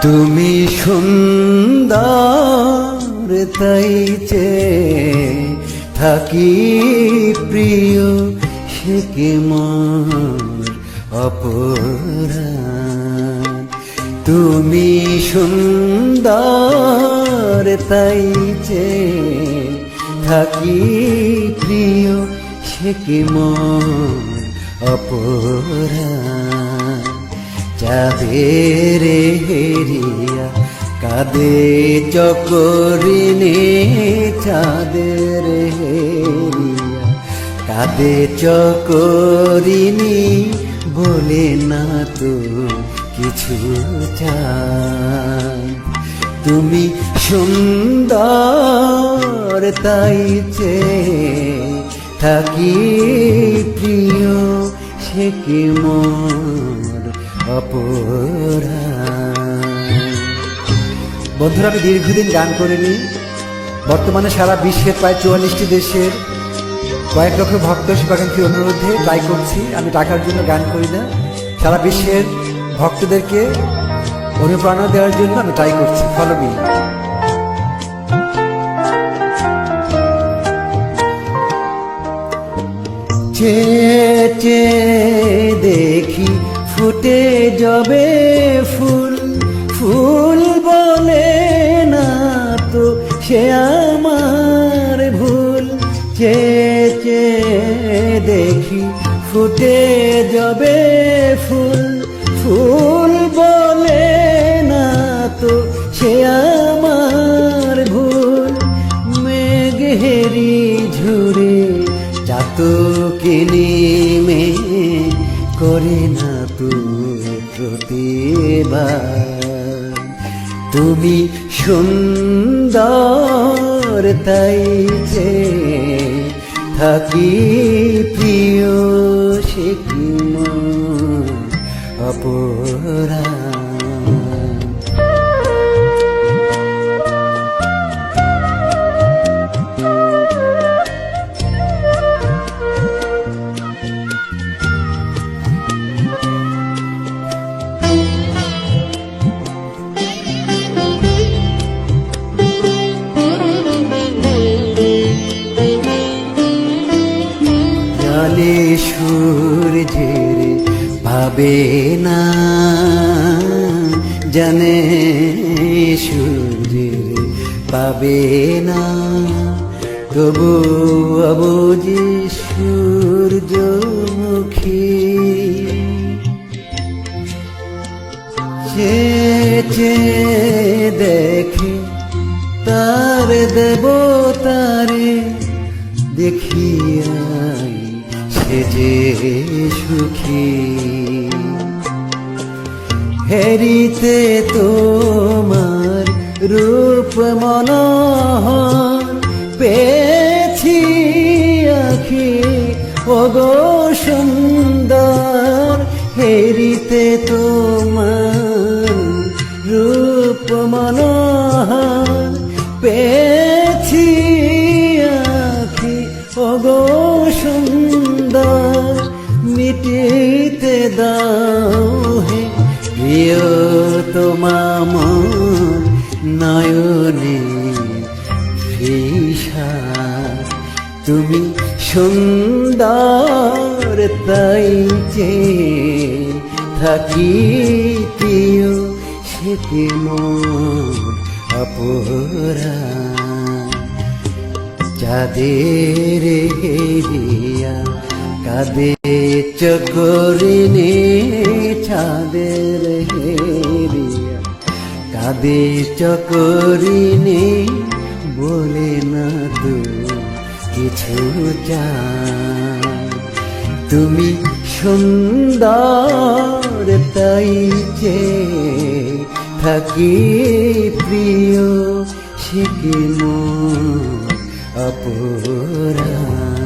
তুমি সুন্দর তাই চেয়ে থাকি প্রিয়, সে কি মোর অপরাধ। তুমি সুন্দর তাই চেয়ে থাকি প্রিয়, সে কি মোর অপরাধ। চাঁদের হেরিয়া কাঁদে চকরিনে, চাঁদের হেরিয়া কাঁদে চকরিনি, বলে না তো কিছু চাঁদ। তুমি সুন্দর তাই চেয়ে থাকি প্রিয়, সে কি মোর অপরাধ। বন্ধুরা, আমি দীর্ঘদিন গান করিনি। বর্তমানে সারা বিশ্বের প্রায় 44টি দেশের কয়েক লক্ষ ভক্ত শুভাকাঙ্ক্ষীর অনুরোধে ট্রাই করছি। আমি টাকার জন্য গান করি না, সারা বিশ্বের ভক্তদেরকে অনুপ্রেরণা দেওয়ার জন্য আমি ট্রাই করছি। Follow me. চেয়ে চেয়ে দেখি ফুটে যাবে ফুল, ফুল বলে না তো সে আমার ভুল। চেয়ে চেয়ে দেখি ফুটে যাবে ফুল, ফুল বলে না তো সে আমার ভুল। মেঘেরি ঝুরে চাতকিনি মে করে না তুই প্রতিবার। তুমি সুন্দর তাই চেয়ে থাকি প্রিয়, সে কি মোর অপরাধ। জালে সূর্যের ভাবে না, জানে সূর্যের পাবে না, তবু অবুঝি সূর্যমুখী। চেয়ে দেখে তার দেবতারে, দেখিয়াই সে যে সুখী। হেরিতে তোমার রূপ মনোহর, পেয়েছি আখি ওগো সুন্দর। হেরিতে তোমার রূপ মনোহর, পেয়েছি আখি ওগো সুন্দর। মিটিতে দাও হে প্রিয় তোমার নয়নে ফিসা। তুমি সুন্দর তাই চেয়ে থাকি প্রিয়, সে কি মোর অপরাধ। চাঁদের হেরিয়া কাঁদে চকরিনে, চাঁদের হেরিয়া কাঁদে চকরিনে, বলে না তো কিছু চাঁদ। তুমি সুন্দর তাই চেয়ে থাকি প্রিয়, সে কি মোর অপরাধ।